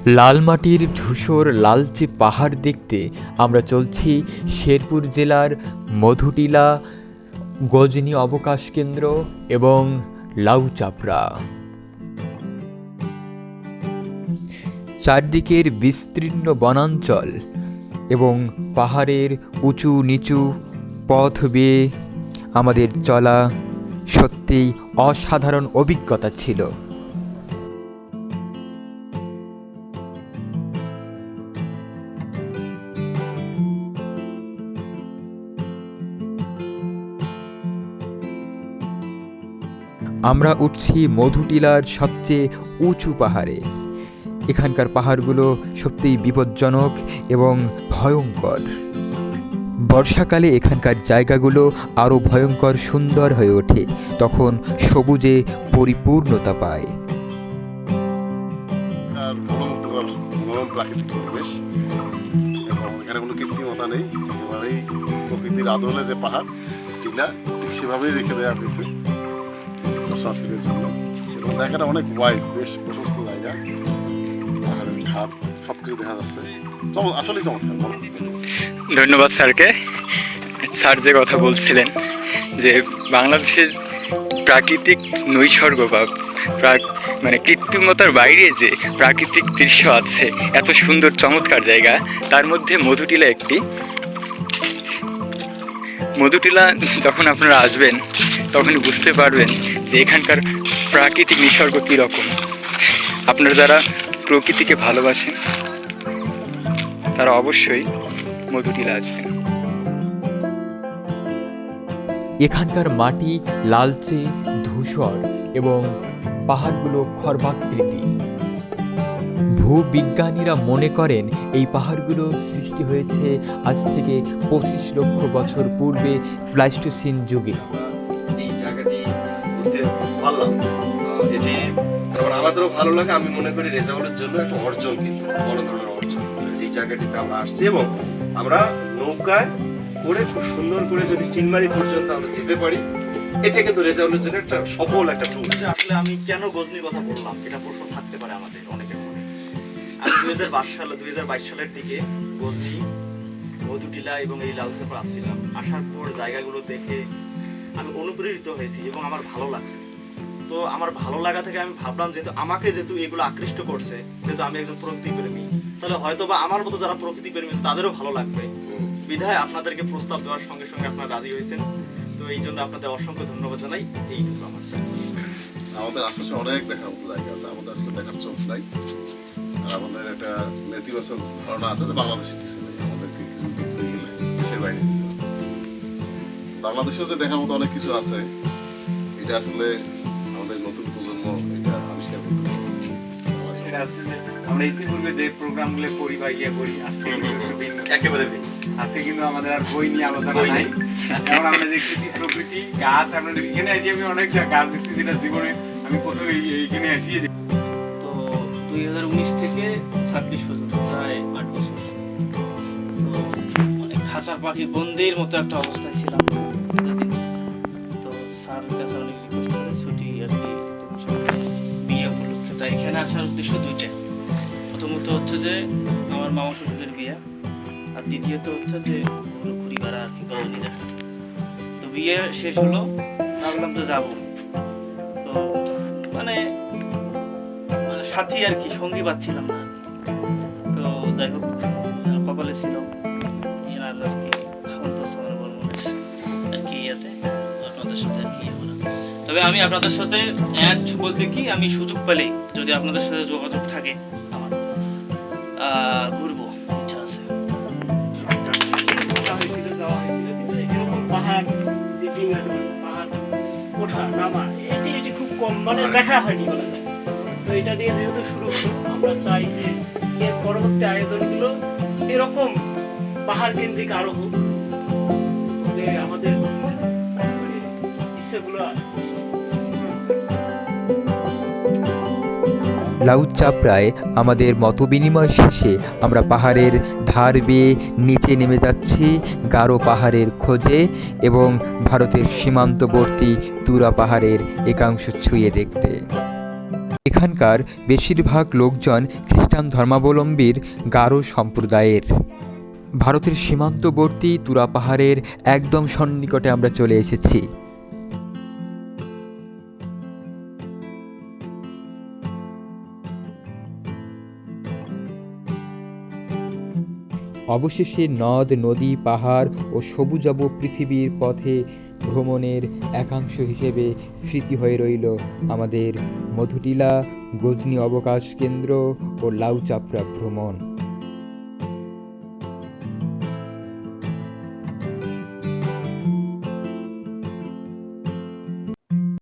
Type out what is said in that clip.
লাল মাটির ধূসর লালচে পাহাড় দেখতে আমরা চলছি শেরপুর জেলার মধুটিলা গজনী অবকাশ কেন্দ্র এবং লাউচাপড়া। চারদিকের বিস্তীর্ণ বনাঞ্চল এবং পাহাড়ের উঁচু নিচু পথ বেয়ে আমাদের চলা সত্যিই অসাধারণ অভিজ্ঞতা ছিল। আমরা উঠছি মধুটিলার সবচেয়ে উঁচু পাহাড়ে। এখানকার পাহাড়গুলো সত্যিই বিপজ্জনক এবং ভয়ঙ্কর। বর্ষাকালে এখানকার জায়গাগুলো আরও ভয়ঙ্কর সুন্দর হয়ে ওঠে, তখন সবুজে পরিপূর্ণতা পায়। প্রাকৃতিক পরিবেশ এবং এখানে কোনো কৃত্রিমতা নেই, একেবারেই প্রকৃতির আদলে যে পাহাড় টিলা সেভাবেই রেখে দেওয়া হয়েছে দর্শনার্থীদের জন্য। এবং জায়গাটা অনেক ওয়াইড, বেশ প্রশস্ত জায়গা, পাহাড়ের ঘাট সবকিছু দেখা যাচ্ছে, আসলেই চমৎকার। ধন্যবাদ স্যারকে। স্যার যে কথা বলছিলেন যে বাংলাদেশের প্রাকৃতিক নৈসর্গ বা মানে কৃত্রিমতার বাইরে যে প্রাকৃতিক দৃশ্য আছে, এত সুন্দর চমৎকার জায়গা, তার মধ্যে মধুটিলা একটি। মধুটিলা যখন আপনারা আসবেন তখনই বুঝতে পারবেন যে এখানকার প্রাকৃতিক নিসর্গ কীরকম। আপনারা যারা প্রকৃতিকে ভালোবাসেন তারা অবশ্যই মধুটিলা আসবেন। এখানকার মাটি লালচে ধূসর এবং পাহাড়গুলো খর্বাকৃতি। ভূবিজ্ঞানীরা মনে করেন এই পাহাড়গুলো সৃষ্টি হয়েছে আজ থেকে 25 লক্ষ বছর পূর্বে প্লাইস্টোসিন যুগে। এই জায়গাটি ঘুরতে পারলাম, এটি যেমন আমাদেরও ভালো লাগে, আমি মনে করি রেজাউলের জন্য একটা অর্জন, কিন্তু বড় ধরনের অর্জন। এই জায়গাটিতে আমরা আসছি এবং আমরা নৌকায় করে খুব সুন্দর করে যদি চিনমারি পর্যন্ত আমরা যেতে পারি, এটা কিন্তু রেজাউলের জন্য একটা সফল একটা ট্যুর। আসলে আমি কেন গজনির কথা বললাম, এটা প্রশ্ন থাকতে পারে আমাদের অনেকের মনে। আমি 2022 সালের দিকে গজনি, মধুটিলা এবং এই লাউচাপড়া আসছিলাম। আসার পর জায়গাগুলো দেখে আমি অনুপ্রেরিত হয়েছি এবং আমার ভালো লাগছে। তো আমার ভালো লাগা থেকে আমি ভাবলাম যেহেতু এগুলো আকৃষ্ট করছে, যেহেতু আমি একজন প্রকৃতি প্রেমী, তাহলে হয়তো বা আমার মতো যারা প্রকৃতি প্রেমী তাদেরও ভালো লাগবে। বিধায় আপনাদেরকে প্রস্তাব দেওয়ার সঙ্গে সঙ্গে আপনারা রাজি হয়েছেন। তো এই জন্য আপনাদের অসংখ্য ধন্যবাদ জানাই। এইটুকু আমার। আমাদের আশেপাশে অনেক দেখার মতো জায়গা আছে, আমাদের আসলে দেখার চোখ নাই। আর আমাদের একটা নেতিবাচক ধারণা আছে যে বাংলাদেশে কিছু নেই, আমাদেরকে কিছু দেখতে গেলে দেশের বাইরে। বাংলাদেশেও যে দেখার মতো অনেক কিছু আছে, এটা আসলে আমাদের নতুন প্রজন্ম এটা আবিষ্কার করতে। আমরা ইতিপূর্বে যে প্রোগ্রামগুলো করি বা ইয়ে করি, আজকে একেবারে আজকে কিন্তু আমাদের আর বই নিয়ে আলোচনা নাই। এখন আমরা দেখতেছি প্রকৃতি, গাছ। আমরা এখানে আসি, আমি অনেক গাছ দেখছি যেটা জীবনে আমি প্রথমে এইখানে আসি। তো 2019 থেকে 26 পর্যন্ত প্রায় 8 বছর। তো অনেক খাঁচার পাখি বন্দির মতো একটা অবস্থায় ছিলাম। তো স্যারের কাছে অনেক রিকোয়েস্ট করে ছুটি আর কি বিয়ে উপলক্ষে। তাই এখানে আসার উদ্দেশ্য দুইটা। প্রথমত হচ্ছে যে আমার মামা শ্বশুরের বিয়ে, আর দ্বিতীয়ত হচ্ছে যে ঘুরি বেড়া আর কি গজনি দেখা। তো বিয়ে শেষ হলো, ভাবলাম তো যাবো। তো মানে সাথী আর কি, সঙ্গী পাচ্ছিলাম না। তো যাই হোক, কপালে ছিল এনার আর কি আর কি ইয়াতে আপনাদের সাথে আর কি করা। তবে আমি আপনাদের সাথে বলতে কি, আমি সুযোগ পেলেই যদি আপনাদের সাথে যোগাযোগ থাকে আমার, ঘুরবো, ইচ্ছা আছে। যাওয়া হয়েছিল, কিন্তু এরকম পাহাড় ওঠা নামা এটি খুব কম, মানে দেখা হয়নি বলা যায়। তো এটা দিয়ে যেহেতু শুরু হলো, আমরা চাই যে এর পরবর্তী আয়োজনগুলো এরকম পাহাড় কেন্দ্রিক আরো হোক, তাহলে আমাদের ইচ্ছেগুলো। লাউচাপড়ায় আমাদের মতবিনিময় শেষে আমরা পাহাড়ের ধার বেয়ে নিচে নেমে যাচ্ছি গারো পাহাড়ের খোঁজে এবং ভারতের সীমান্তবর্তী তুরা পাহাড়ের একাংশ ছুঁয়ে দেখতে। এখানকার বেশিরভাগ লোকজন খ্রিস্টান ধর্মাবলম্বীর গারো সম্প্রদায়ের। ভারতের সীমান্তবর্তী তুরা পাহাড়ের একদম সন্নিকটে আমরা চলে এসেছি। অবশেষে নদ নদী পাহাড় ও সবুজাব পৃথিবীর পথে ভ্রমণের একাংশ হিসেবে স্মৃতি হয়ে রইল আমাদের মধুটিলা, গজনি অবকাশ কেন্দ্র ও লাউচাপড়া ভ্রমণ।